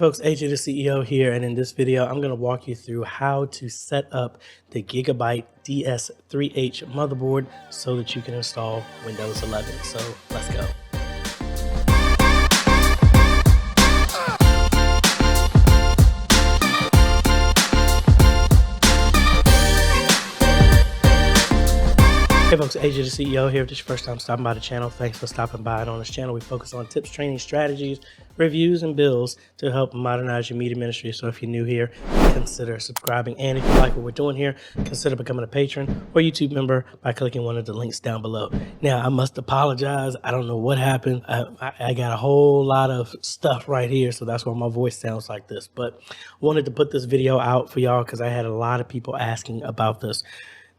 Folks, AJ the CEO here, and in this video, I'm going to walk you through how to set up the Gigabyte DS3H motherboard so that you can install Windows 11. So let's go. Hey folks, AJ the CEO here. If this is your first time stopping by the channel, thanks for stopping by. And on this channel, we focus on tips, training, strategies, reviews, and builds to help modernize your media ministry. So if you're new here, consider subscribing. And if you like what we're doing here, consider becoming a patron or YouTube member by clicking one of the links down below. Now, I must apologize. I don't know what happened. I got a whole lot of stuff right here, so that's why my voice sounds like this. But wanted to put this video out for y'all because I had a lot of people asking about this.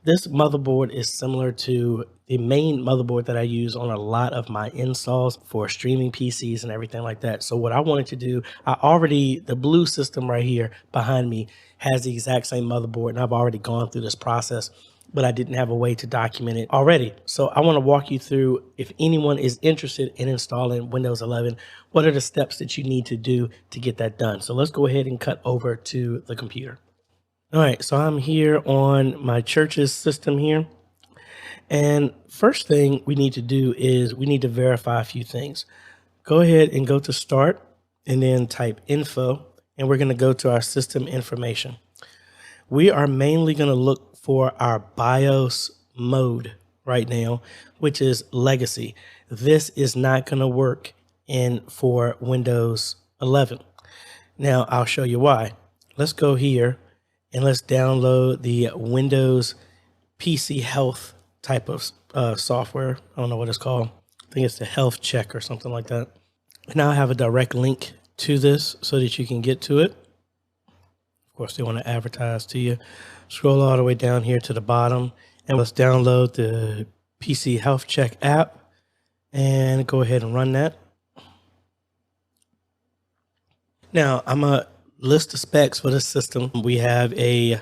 This motherboard is similar to the main motherboard that I use on a lot of my installs for streaming PCs and everything like that. So what I wanted to do, the blue system right here behind me has the exact same motherboard, and I've already gone through this process, but I didn't have a way to document it already. So I want to walk you through, if anyone is interested in installing Windows 11, what are the steps that you need to do to get that done? So let's go ahead and cut over to the computer. All right, so I'm here on my church's system here. And first thing we need to do is we need to verify a few things. Go ahead and go to start and then type info, and we're going to go to our system information. We are mainly going to look for our BIOS mode right now, which is legacy. This is not going to work for Windows 11. Now, I'll show you why. Let's go here. And let's download the Windows PC Health type of software. I don't know what it's called. I think it's the Health Check or something like that. And now I have a direct link to this so that you can get to it. Of course, they want to advertise to you. Scroll all the way down here to the bottom, and let's download the PC Health Check app and go ahead and run that. Now, I'm a list of specs for this system. We have I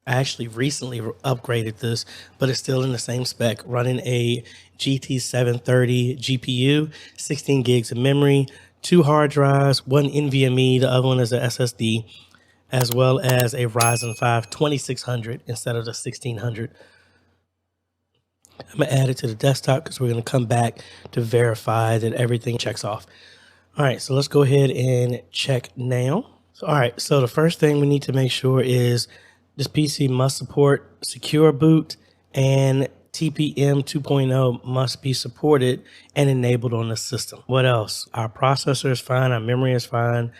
actually recently upgraded this, but it's still in the same spec, running a GT730 GPU, 16 gigs of memory, 2 hard drives, 1 NVMe, the other one is a SSD, as well as a Ryzen 5 2600 instead of the 1600. I'm gonna add it to the desktop because we're gonna come back to verify that everything checks off. All right, so let's go ahead and check now. All right, so the first thing we need to make sure is this PC must support secure boot, and TPM 2.0 must be supported and enabled on the system. What else? Our processor is fine, our memory is fine,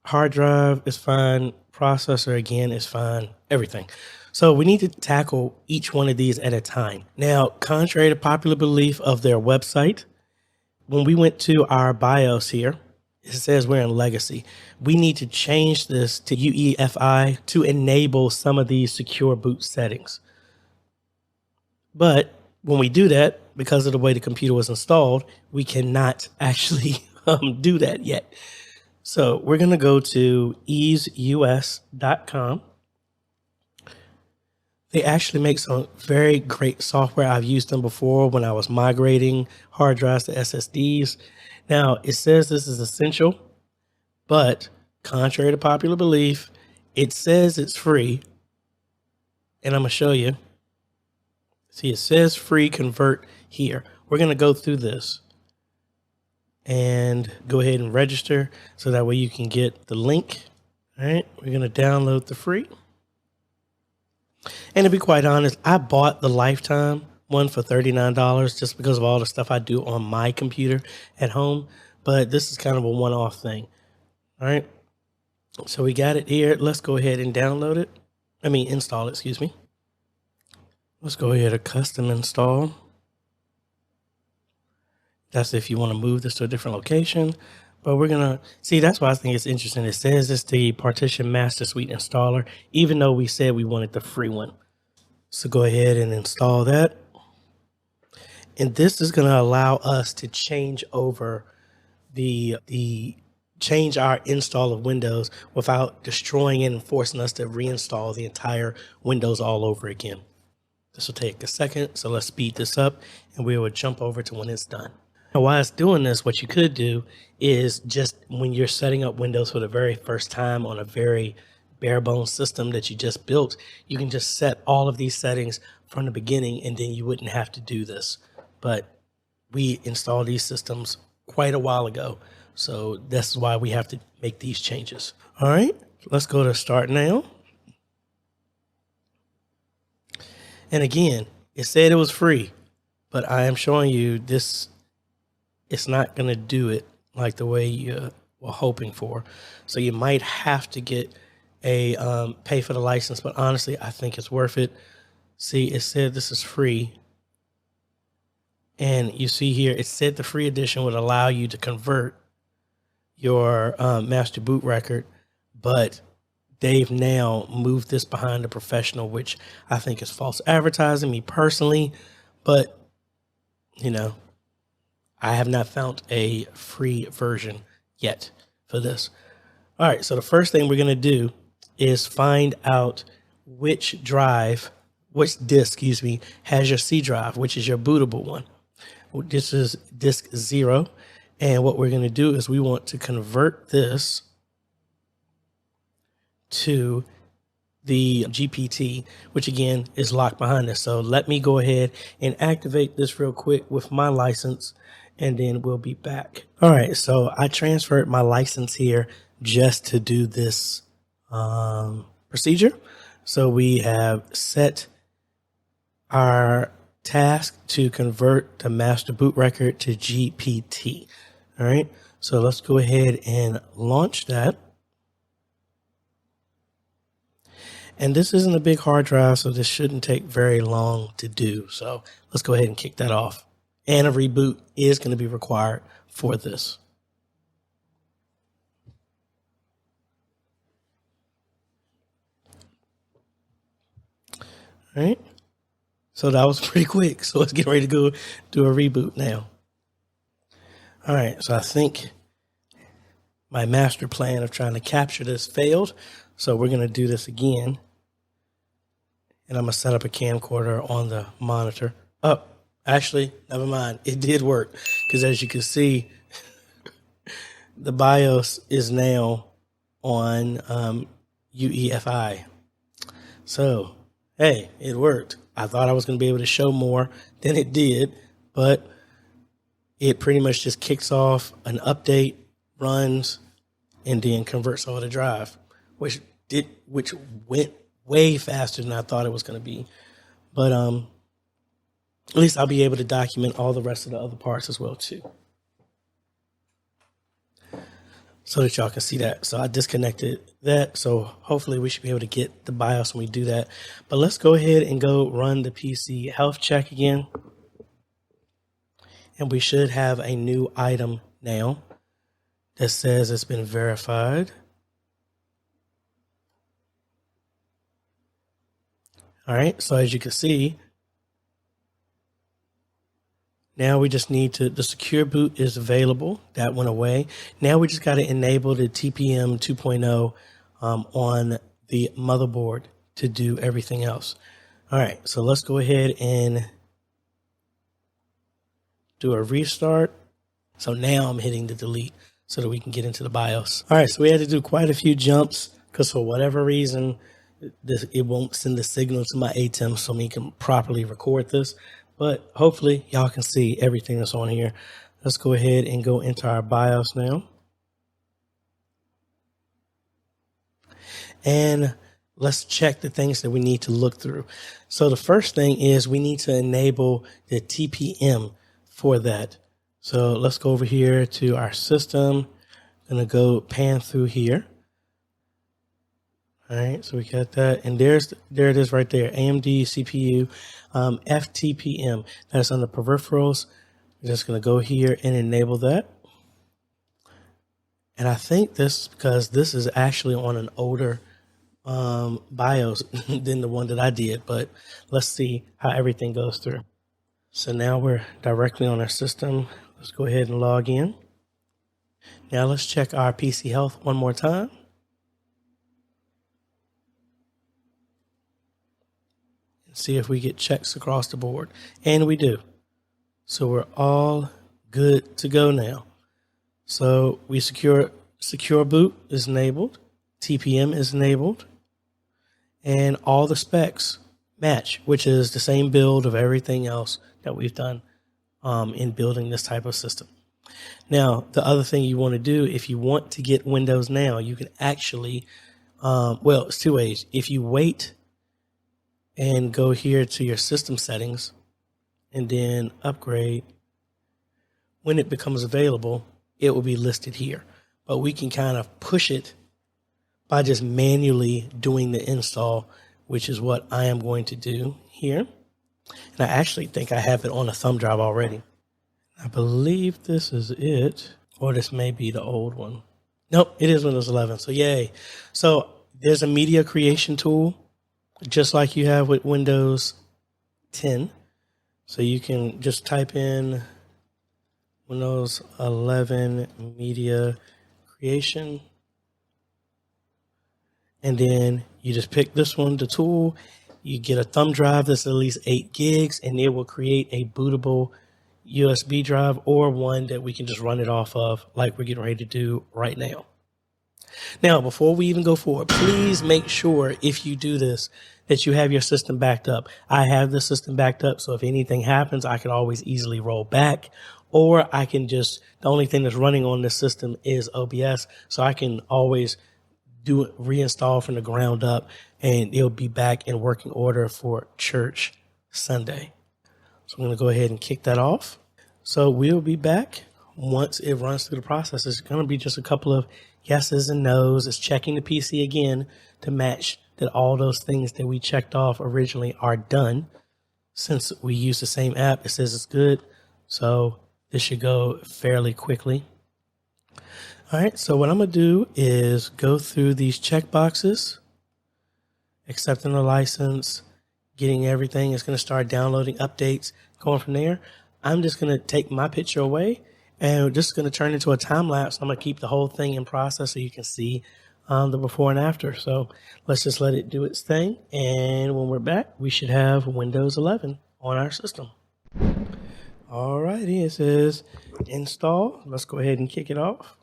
hard drive is fine, processor again is fine, everything. So we need to tackle each one of these at a time. Now, contrary to popular belief of their website, when we went to our BIOS here, it says we're in legacy. We need to change this to UEFI to enable some of these secure boot settings. But when we do that, because of the way the computer was installed, we cannot actually do that yet. So we're going to go to EaseUS.com. They actually make some very great software. I've used them before when I was migrating hard drives to SSDs. Now, it says this is essential, but contrary to popular belief, it says it's free. And I'm going to show you. See, it says free convert here. We're going to go through this and go ahead and register so that way you can get the link. All right, we're going to download the free. And to be quite honest, I bought the lifetime one for $39 just because of all the stuff I do on my computer at home. But this is kind of a one-off thing. All right. So we got it here. Let's go ahead and download it. Install it, excuse me. Let's go ahead and custom install. That's if you want to move this to a different location. But we're going to see, that's why I think it's interesting. It says it's the Partition Master Suite installer, even though we said we wanted the free one. So go ahead and install that. And this is going to allow us to change over change our install of Windows without destroying it and forcing us to reinstall the entire Windows all over again. This will take a second, so let's speed this up and we will jump over to when it's done. Now, while it's doing this, what you could do is just when you're setting up Windows for the very first time on a very bare bones system that you just built, you can just set all of these settings from the beginning, and then you wouldn't have to do this. But we installed these systems quite a while ago, so that's why we have to make these changes. All right, let's go to Start Now. And again, it said it was free, but I am showing you this. It's not going to do it like the way you were hoping for. So you might have to get a pay for the license, but honestly, I think it's worth it. See, it said this is free. And you see here, it said the free edition would allow you to convert your master boot record, but they've now moved this behind the professional, which I think is false advertising, me personally. But, you know, I have not found a free version yet for this. All right, so the first thing we're going to do is find out which disk, has your C drive, which is your bootable one. This is disk 0. And what we're going to do is we want to convert this to the GPT, which again is locked behind this. So let me go ahead and activate this real quick with my license, and then we'll be back. All right, so I transferred my license here just to do this procedure. So we have set our task to convert the master boot record to GPT. All right, so let's go ahead and launch that. And this isn't a big hard drive, so this shouldn't take very long to do. So let's go ahead and kick that off. And a reboot is going to be required for this. All right. So that was pretty quick. So let's get ready to go do a reboot now. All right. So I think my master plan of trying to capture this failed. So we're going to do this again. And I'm going to set up a camcorder on the monitor. Oh, actually, never mind. It did work. Because as you can see, the BIOS is now on UEFI. So, hey, it worked. I thought I was going to be able to show more than it did. But it pretty much just kicks off an update, runs, and then converts over the drive, which went way faster than I thought it was going to be. But at least I'll be able to document all the rest of the other parts as well too, so that y'all can see that. So I disconnected that. So hopefully we should be able to get the BIOS when we do that. But let's go ahead and go run the PC health check again. And we should have a new item now that says it's been verified. All right, so as you can see, now we just need to, the secure boot is available. That went away. Now we just got to enable the TPM 2.0 on the motherboard to do everything else. All right, so let's go ahead and do a restart. So now I'm hitting the delete so that we can get into the BIOS. All right, so we had to do quite a few jumps because for whatever reason, it won't send the signal to my ATEM so we can properly record this. But hopefully y'all can see everything that's on here. Let's go ahead and go into our BIOS now. And let's check the things that we need to look through. So the first thing is we need to enable the TPM for that. So let's go over here to our system. I'm going to go pan through here. All right, so we got that, and there it is right there, AMD CPU FTPM. That's on the peripherals. We're just going to go here and enable that. And I think this, because this is actually on an older BIOS than the one that I did, but let's see how everything goes through. So now we're directly on our system. Let's go ahead and log in. Now let's check our PC health one more time. See if we get checks across the board. And we do. So we're all good to go now. So we secure boot is enabled, TPM is enabled, and all the specs match, which is the same build of everything else that we've done in building this type of system. Now, the other thing you want to do, if you want to get Windows now, you can actually, well, it's two ways. If you wait and go here to your system settings and then upgrade, when it becomes available, it will be listed here. But we can kind of push it by just manually doing the install, which is what I am going to do here. And I actually think I have it on a thumb drive already. I believe this is it, or this may be the old one. Nope, it is Windows 11, so yay. So there's a media creation tool, just like you have with Windows 10. So you can just type in Windows 11 media creation, and then you just pick this one, the tool. You get a thumb drive that's at least 8 gigs, and it will create a bootable USB drive or one that we can just run it off of like we're getting ready to do right now. Now, before we even go forward, please make sure if you do this that you have your system backed up. I have the system backed up, so if anything happens, I can always easily roll back, or I can just, the only thing that's running on this system is OBS, so I can always do it, reinstall from the ground up, and it'll be back in working order for church Sunday. So I'm going to go ahead and kick that off. So we'll be back once it runs through the process. It's going to be just a couple of yeses and nos. It's checking the PC again to match that all those things that we checked off originally are done. Since we use the same app, it says it's good. So this should go fairly quickly. All right, so what I'm going to do is go through these checkboxes, accepting the license, getting everything. It's going to start downloading updates, going from there. I'm just going to take my picture away, and we're just going to turn into a time lapse. I'm going to keep the whole thing in process so you can see the before and after. So let's just let it do its thing. And when we're back, we should have Windows 11 on our system. All righty, it says install. Let's go ahead and kick it off.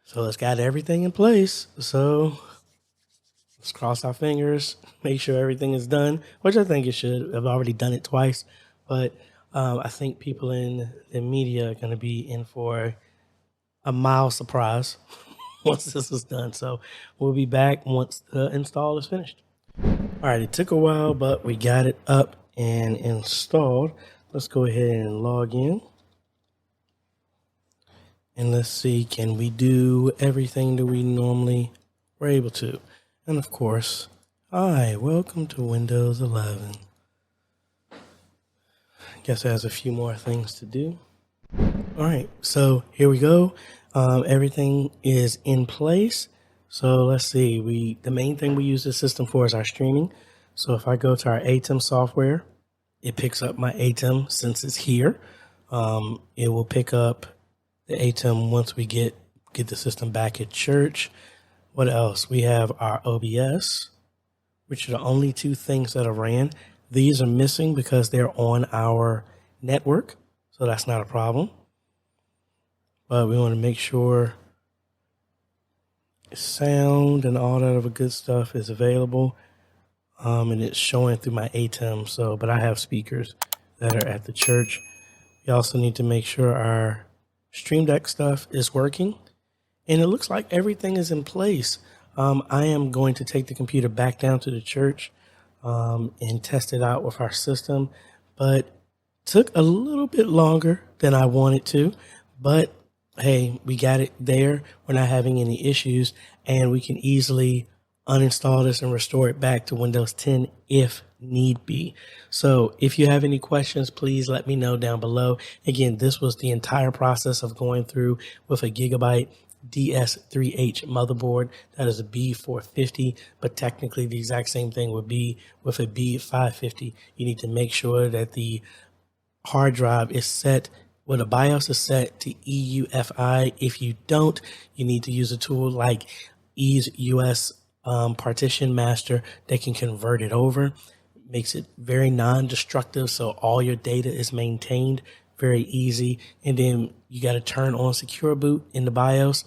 So it's got everything in place. So let's cross our fingers, make sure everything is done, which I think it should. I've already done it twice, but I think people in the media are going to be in for a mild surprise once this is done. So we'll be back once the install is finished. All right, it took a while, but we got it up and installed. Let's go ahead and log in. And let's see, can we do everything that we normally were able to? And of course, hi, welcome to Windows 11. Guess it has a few more things to do. All right, so here we go. Everything is in place. So let's see, the main thing we use this system for is our streaming. So if I go to our ATEM software, it picks up my ATEM since it's here. It will pick up the ATEM once we get the system back at church. What else? We have our OBS, which are the only two things that are ran. These are missing because they're on our network, so that's not a problem. But we want to make sure sound and all that other good stuff is available. And it's showing through my ATEM. So, but I have speakers that are at the church. We also need to make sure our Stream Deck stuff is working, and it looks like everything is in place. I am going to take the computer back down to the church and test it out with our system, but took a little bit longer than I wanted to, but hey, we got it there. We're not having any issues, and we can easily uninstall this and restore it back to Windows 10 if need be. So if you have any questions, please let me know down below. Again, this was the entire process of going through with a Gigabyte DS3H motherboard. That is a B450, but technically the exact same thing would be with a B550. You need to make sure that the hard drive is set, well, the BIOS is set to UEFI. If you don't, you need to use a tool like EaseUS Partition Master that can convert it over. makes it very non-destructive, so all your data is maintained very easy. And then you got to turn on Secure Boot in the BIOS.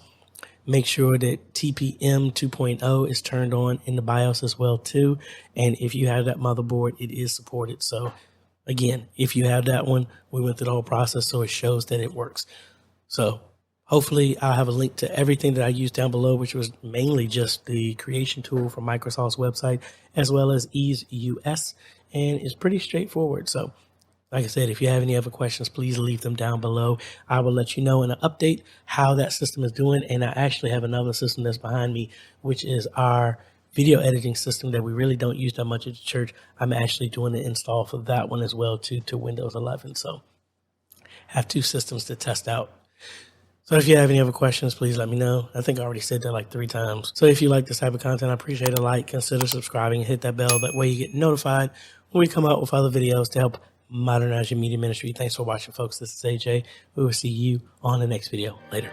Make sure that TPM 2.0 is turned on in the BIOS as well too. And if you have that motherboard, it is supported. So again, if you have that one, we went through the whole process, so it shows that it works. So hopefully I'll have a link to everything that I used down below, which was mainly just the creation tool from Microsoft's website, as well as EaseUS. And it's pretty straightforward. So like I said, if you have any other questions, please leave them down below. I will let you know in an update how that system is doing. And I actually have another system that's behind me, which is our video editing system that we really don't use that much at the church. I'm actually doing the install for that one as well too, to Windows 11. So have two systems to test out. So if you have any other questions, please let me know. I think I already said that like 3 times. So if you like this type of content, I appreciate a like, consider subscribing, and hit that bell. That way you get notified when we come out with other videos to help modernize your media ministry. Thanks for watching, folks. This is AJ. We will see you on the next video. Later.